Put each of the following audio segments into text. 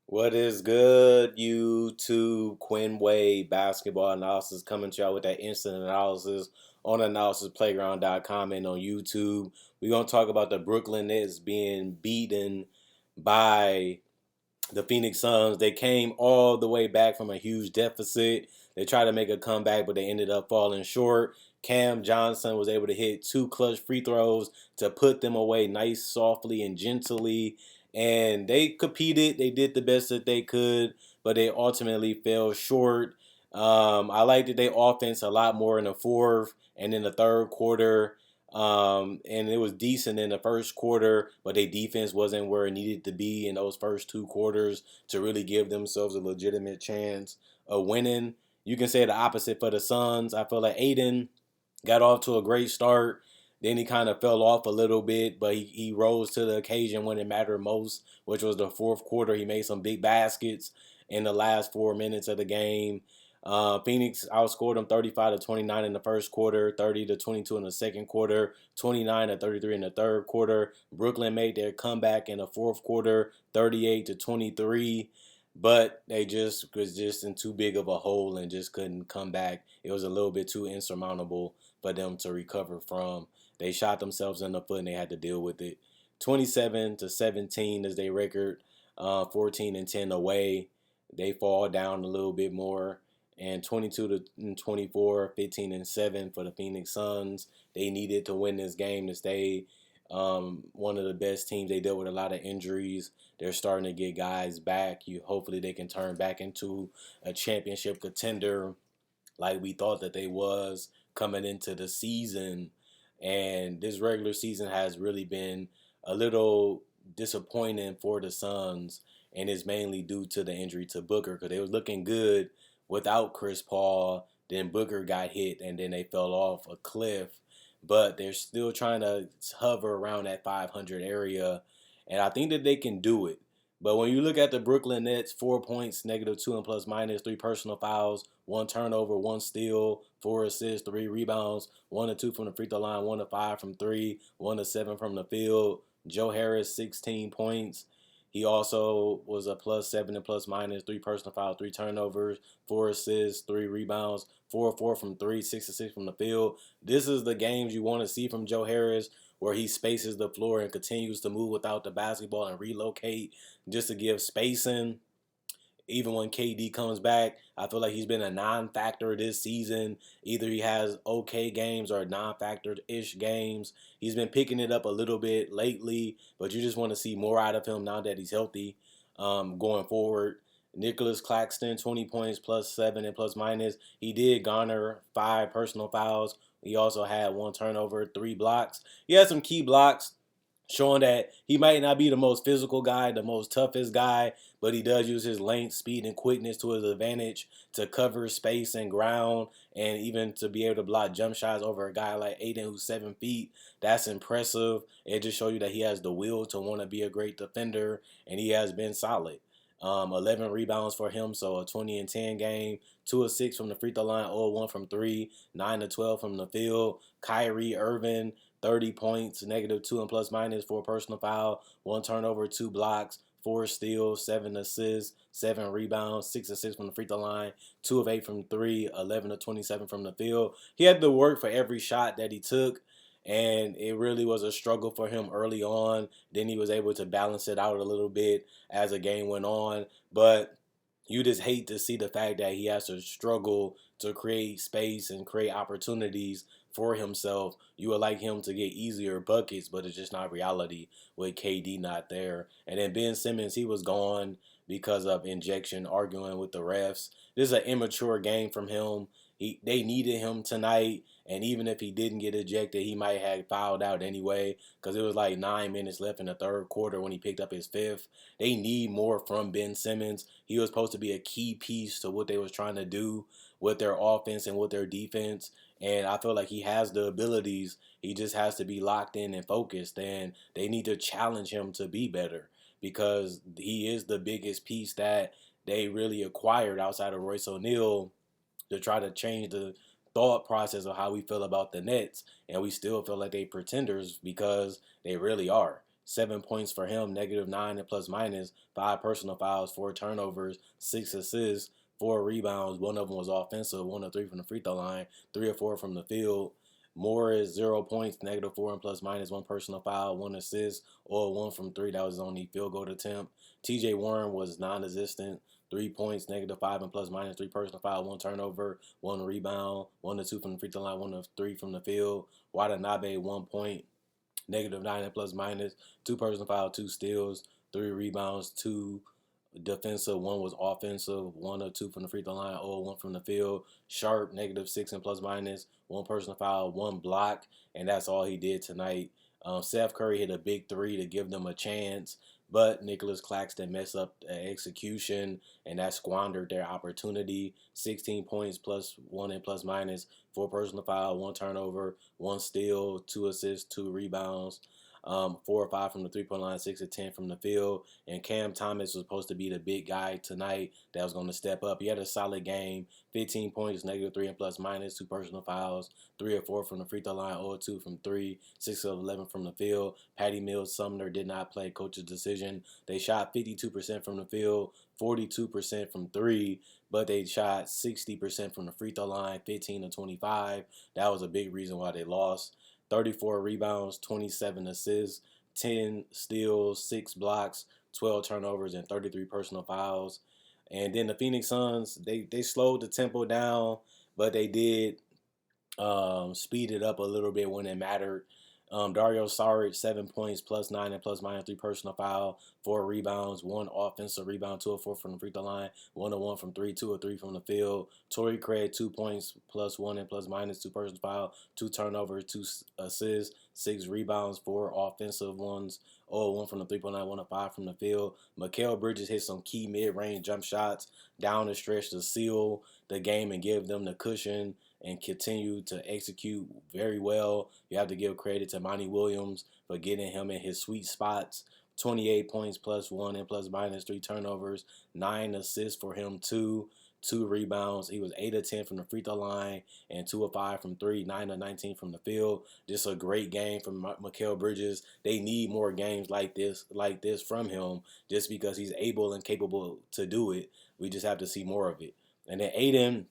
What is good, YouTube? Quinn Wade basketball analysis coming to y'all with that instant analysis on analysisplayground.com and on YouTube. We're going to talk about the Brooklyn Nets being beaten by the Phoenix Suns. They came all the way back from a huge deficit. They tried to make a comeback, but they ended up falling short. Cam Johnson was able to hit two clutch free throws to put them away nice, softly, and gently. And they competed. They did the best that they could, but they ultimately fell short. I liked their offense a lot more in the fourth and in the third quarter. And it was decent in the first quarter, but their defense wasn't where it needed to be in those first two quarters to really give themselves a legitimate chance of winning. You can say the opposite for the Suns. I feel like Aiden got off to a great start. Then he kind of fell off a little bit, but he rose to the occasion when it mattered most, which was the fourth quarter. He made some big baskets in the last 4 minutes of the game. Phoenix outscored them 35 to 29 in the first quarter, 30 to 22 in the second quarter, 29 to 33 in the third quarter. Brooklyn made their comeback in the fourth quarter, 38 to 23, but they just was just in too big of a hole and just couldn't come back. It was a little bit too insurmountable for them to recover from. They shot themselves in the foot and they had to deal with it. 27 to 17 is their record. 14 and 10 away. They fall down a little bit more. And 22 to 24, 15 and 7 for the Phoenix Suns. They needed to win this game to stay one of the best teams. They dealt with a lot of injuries. They're starting to get guys back. Hopefully they can turn back into a championship contender like we thought that they was coming into the season. And this regular season has really been a little disappointing for the Suns, and it's mainly due to the injury to Booker because they was looking good without Chris Paul. Then Booker got hit, and then they fell off a cliff. But they're still trying to hover around that 500 area, and I think that they can do it. But when you look at the Brooklyn Nets, 4 points, -2 and plus minus, three personal fouls, one turnover, one steal, four assists, three rebounds, 1 to 2 from the free throw line, 1 to 5 from three, 1 to 7 from the field. Joe Harris, 16 points. He also was a +7 and plus minus, three personal fouls, three turnovers, four assists, three rebounds, 4 4 from three, 6 to 6 from the field. This is the games you want to see from Joe Harris, where he spaces the floor and continues to move without the basketball and relocate just to give spacing. Even when KD comes back, I feel like he's been a non-factor this season. Either he has okay games or non-factor-ish games. He's been picking it up a little bit lately, but you just want to see more out of him now that he's healthy going forward. Nicholas Claxton, 20 points, +7 and plus minus. He did garner five personal fouls. He also had one turnover, three blocks. He had some key blocks showing that he might not be the most physical guy, the most toughest guy, but he does use his length, speed, and quickness to his advantage to cover space and ground, and even to be able to block jump shots over a guy like Aiden who's 7 feet. That's impressive. It just shows you that he has the will to want to be a great defender, and he has been solid. 11 rebounds for him, so a 20 and 10 game. 2 of 6 from the free throw line, 0 of 1 from three, 9 to 12 from the field. Kyrie Irving, 30 points, -2 and plus minus, four personal foul, one turnover, two blocks, four steals, seven assists, seven rebounds, 6 of 6 from the free throw line, 2 of 8 from three, 11 to 27 from the field. He had to work for every shot that he took, and it really was a struggle for him early on. Then he was able to balance it out a little bit as the game went on, but you just hate to see the fact that he has to struggle to create space and create opportunities for himself. You would like him to get easier buckets, but it's just not reality with KD not there. And then Ben Simmons, he was gone because of injection, arguing with the refs. This is an immature game from him. They needed him tonight, and even if he didn't get ejected, he might have fouled out anyway because it was like 9 minutes left in the third quarter when he picked up his fifth. They need more from Ben Simmons. He was supposed to be a key piece to what they was trying to do with their offense and with their defense. And I feel like he has the abilities. He just has to be locked in and focused. And they need to challenge him to be better because he is the biggest piece that they really acquired outside of Royce O'Neal to try to change the thought process of how we feel about the Nets. And we still feel like they pretenders because they really are. 7 points for him, -9 and plus minus, 5 personal fouls, 4 turnovers, 6 assists, 4 rebounds. One of them was offensive, 1 of 3 from the free throw line, 3 of 4 from the field. Morris, 0 points, -4 and plus minus, 1 personal foul, 1 assist, or 1 from 3. That was his only field goal attempt. TJ Warren was non existent. 3 points, -5 and plus minus, 3 personal foul, 1 turnover, 1 rebound, 1 of 2 from the free throw line, 1 of 3 from the field. Watanabe, 1 point, -9 and plus minus, 2 personal foul, 2 steals, 3 rebounds, 2 defensive, 1 was offensive, 1 of 2 from the free throw line, 0 of 1 from the field. Sharp, -6 and plus minus, 1 personal foul, 1 block, and that's all he did tonight. Seth Curry hit a big three to give them a chance, but Nicholas Claxton messed up the execution, and that squandered their opportunity. 16 points plus 1 and plus minus, 4 personal foul, 1 turnover, 1 steal, 2 assists, 2 rebounds. 4 or 5 from the 3 point line, 6 of 10 from the field. And Cam Thomas was supposed to be the big guy tonight that was going to step up. He had a solid game, 15 points, -3 and plus minus, 2 personal fouls, 3 of 4 from the free throw line, 0 of 2 from 3, 6 of 11 from the field. Patty Mills Sumner did not play, coach's decision. They shot 52% from the field, 42% from 3, but they shot 60% from the free throw line, 15 of 25. That was a big reason why they lost. 34 rebounds, 27 assists, 10 steals, 6 blocks, 12 turnovers, and 33 personal fouls. And then the Phoenix Suns, they slowed the tempo down, but they did speed it up a little bit when it mattered. Dario Saric, 7 points, +9 and plus minus, 3 personal foul, 4 rebounds, 1 offensive rebound, 2 of 4 from the free throw line, 1 of 1 from 3, 2 of 3 from the field. Torrey Craig, 2 points, +1 and plus minus, 2 personal foul, 2 turnovers, 2 assists, 6 rebounds, 4 offensive ones, 0 of 1 from the 3 point line, 1 of 5 from the field. Mikal Bridges hit some key mid-range jump shots down the stretch to seal the game and give them the cushion and continue to execute very well. You have to give credit to Monty Williams for getting him in his sweet spots. 28 points, +1 and plus minus, 3 turnovers, 9 assists for him, 2 rebounds. He was 8 of 10 from the free throw line and 2 of 5 from 3, 9 of 19 from the field. Just a great game from Mikal Bridges. They need more games like this from him, just because he's able and capable to do it. We just have to see more of it. And then Aiden,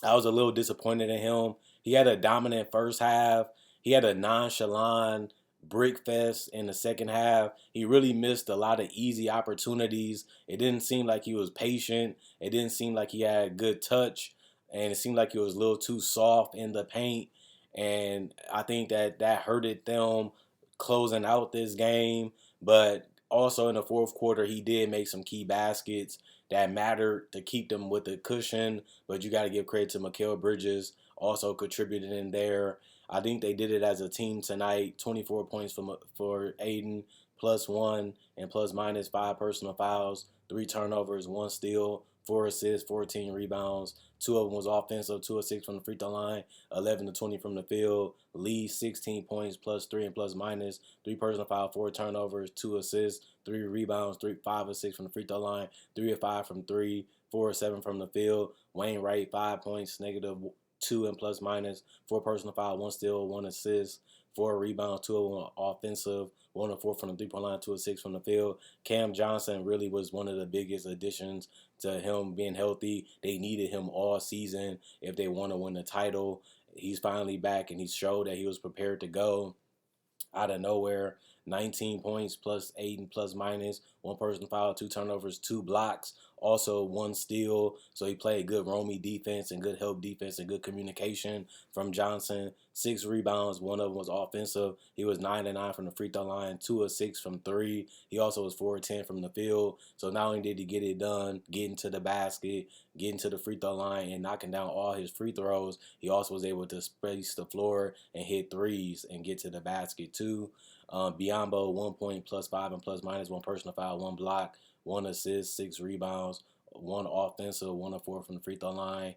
I was a little disappointed in him. He had a dominant first half. He had a nonchalant brick fest in the second half. He really missed a lot of easy opportunities. It didn't seem like he was patient. It didn't seem like he had good touch. And it seemed like he was a little too soft in the paint. And I think that hurted them closing out this game. But also in the fourth quarter, he did make some key baskets that mattered to keep them with the cushion. But you got to give credit to Mikal Bridges, also contributed in there. I think they did it as a team tonight. 24 points for Aiden, +1 and plus minus, 5 personal fouls, 3 turnovers, 1 steal, 4 assists, 14 rebounds. 2 of them was offensive, 2 of 6 from the free throw line, 11 to 20 from the field. Lee, 16 points, +3 and plus minus, 3 personal fouls, 4 turnovers, 2 assists, 3 rebounds, 5 of 6 from the free throw line, 3 of 5 from 3, 4 of 7 from the field. Wainwright, 5 points, -2 and plus minus, 4 personal fouls, 1 steal, 1 assist, 4 rebounds, 2 of 1 offensive, 1 of 4 from the 3 point line, 2 of 6 from the field. Cam Johnson really was one of the biggest additions to him being healthy. They needed him all season if they want to win the title. He's finally back, and he showed that he was prepared to go out of nowhere. 19 points, +8 and plus minus, 1 personal foul, 2 turnovers, 2 blocks, also 1 steal. So he played good roamy defense and good help defense and good communication from Johnson. 6 rebounds, 1 of them was offensive. He was 9 of 9 from the free throw line, 2 of 6 from 3. He also was 4 of 10 from the field. So not only did he get it done, getting to the basket, getting to the free throw line, and knocking down all his free throws, he also was able to space the floor and hit threes and get to the basket too. Biombo, 1 point, +5 and plus minus, 1 personal foul, 1 block, 1 assist, 6 rebounds, 1 offensive, 1 of 4 from the free throw line.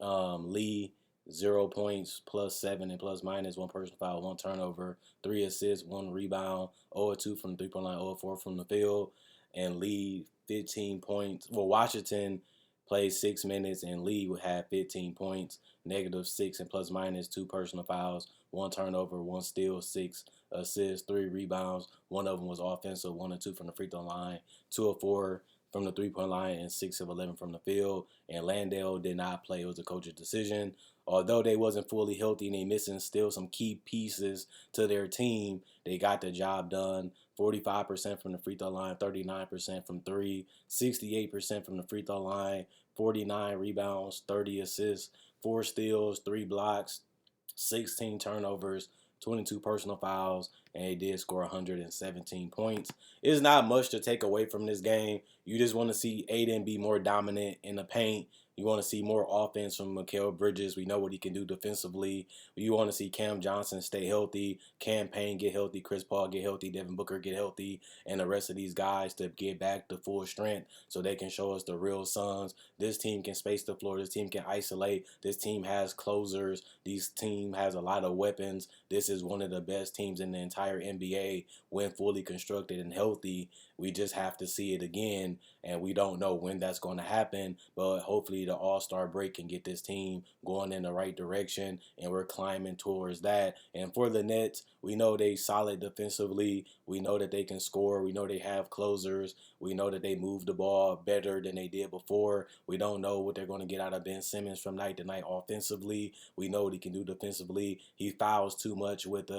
Lee, 0 points, +7 and plus minus, 1 personal foul, 1 turnover, 3 assists, 1 rebound, 0 of 2 from the 3 point line, 0 of 4 from the field. And Lee, 15 points. Well, Washington played 6 minutes and lead would have 15 points, -6 and plus minus 2 personal fouls, 1 turnover, 1 steal, 6 assists, 3 rebounds. One of them was offensive, 1 of 2 from the free throw line, 2 of 4 from the 3-point line, and 6 of 11 from the field. And Landale did not play. It was a coach's decision. Although they wasn't fully healthy and they missing still some key pieces to their team, they got the job done. 45% from the free throw line, 39% from three, 68% from the free throw line, 49 rebounds, 30 assists, 4 steals, 3 blocks, 16 turnovers, 22 personal fouls, and they did score 117 points. It's not much to take away from this game. You just want to see Aiden be more dominant in the paint. You want to see more offense from Mikal Bridges. We know what he can do defensively. You want to see Cam Johnson stay healthy, Cam Payne get healthy, Chris Paul get healthy, Devin Booker get healthy, and the rest of these guys to get back to full strength so they can show us the real Suns. This team can space the floor. This team can isolate. This team has closers. This team has a lot of weapons. This is one of the best teams in the entire NBA when fully constructed and healthy. We just have to see it again, and we don't know when that's going to happen, but hopefully the All-Star break can get this team going in the right direction, and we're climbing towards that. And for the Nets, we know they solid defensively. We know that they can score. We know they have closers. We know that they move the ball better than they did before. We don't know what they're going to get out of Ben Simmons from night to night offensively. We know what he can do defensively. He fouls too much with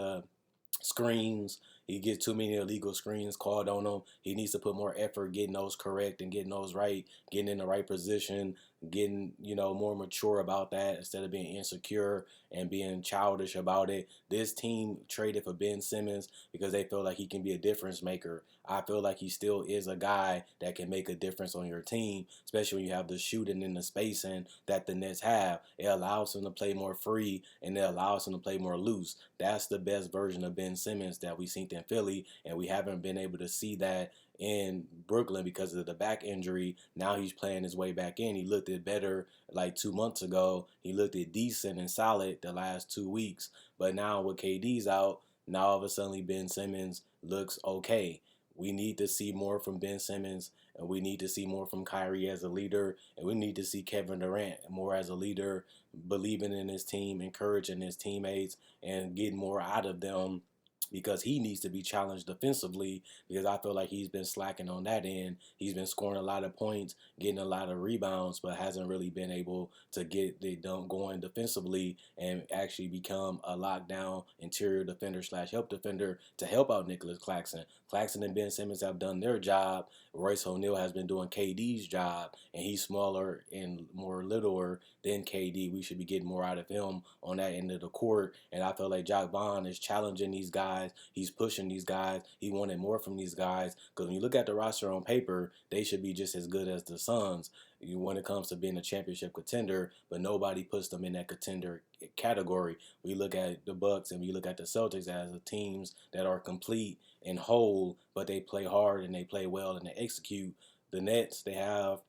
screens. He gets too many illegal screens called on him. He needs to put more effort getting those correct and getting those right, getting in the right position, getting, more mature about that instead of being insecure and being childish about it. This team traded for Ben Simmons because they feel like he can be a difference maker. I feel like he still is a guy that can make a difference on your team, especially when you have the shooting and the spacing that the Nets have. It allows him to play more free and it allows him to play more loose. That's the best version of Ben Simmons that we've seen in Philly, and we haven't been able to see that in Brooklyn because of the back injury. Now he's playing his way back in. He looked it better like 2 months ago. He looked it decent and solid the last 2 weeks. But now with KD's out, now all of a sudden Ben Simmons looks okay. We need to see more from Ben Simmons, and we need to see more from Kyrie as a leader, and we need to see Kevin Durant more as a leader, believing in his team, encouraging his teammates, and getting more out of them because he needs to be challenged defensively because I feel like he's been slacking on that end. He's been scoring a lot of points, getting a lot of rebounds, but hasn't really been able to get it done going defensively and actually become a lockdown interior defender slash help defender to help out Nicholas Claxton. Claxton and Ben Simmons have done their job. Royce O'Neal has been doing KD's job, and he's smaller and more littler than KD. We should be getting more out of him on that end of the court, and I feel like Jacque Vaughn is challenging these guys. He's pushing these guys. He wanted more from these guys because when you look at the roster on paper, they should be just as good as the Suns when it comes to being a championship contender, but nobody puts them in that contender category. We look at the Bucks and we look at the Celtics as the teams that are complete and whole, but they play hard and they play well and they execute. The Nets, they have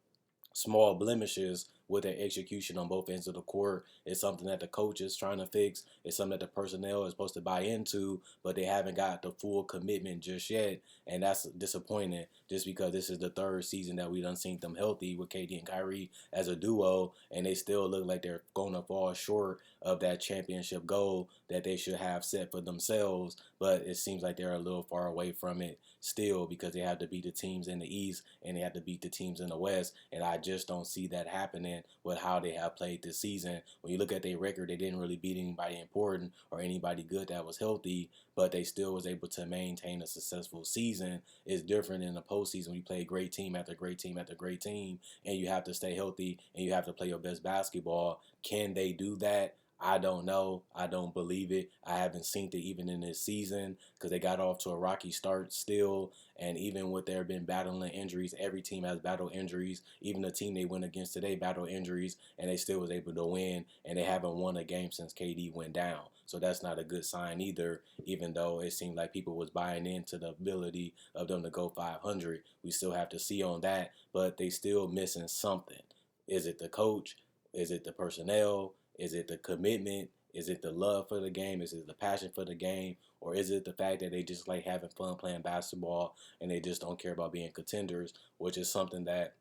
small blemishes with their execution on both ends of the court. It's something that the coach is trying to fix. It's something that the personnel is supposed to buy into, but they haven't got the full commitment just yet, and that's disappointing just because this is the third season that we done seen them healthy with KD and Kyrie as a duo, and they still look like they're going to fall short of that championship goal that they should have set for themselves, but it seems like they're a little far away from it still because they have to beat the teams in the East and they have to beat the teams in the West, and I just don't see that happening with how they have played this season. When you look at their record, they didn't really beat anybody important or anybody good that was healthy, but they still was able to maintain a successful season. It's different in the postseason when you play great team after great team after great team, and you have to stay healthy and you have to play your best basketball. Can they do that? I don't know. I don't believe it. I haven't seen it even in this season because they got off to a rocky start still. And even with there been battling injuries, every team has battled injuries. Even the team they went against today battled injuries, and they still was able to win. And they haven't won a game since KD went down. So that's not a good sign either, even though it seemed like people was buying into the ability of them to go 500. We still have to see on that, but they still missing something. Is it the coach? Is it the personnel? Is it the commitment? Is it the love for the game? Is it the passion for the game? Or is it the fact that they just like having fun playing basketball and they just don't care about being contenders, which is something that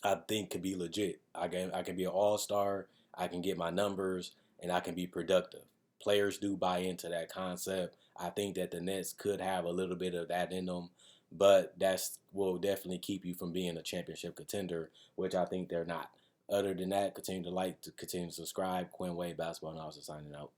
I think could be legit. I can be an all-star. I can get my numbers, and I can be productive. Players do buy into that concept. I think that the Nets could have a little bit of that in them, but that's will definitely keep you from being a championship contender, which I think they're not. Other than that, continue to like, to continue to subscribe. Quinn Wade Basketball Analysis signing out.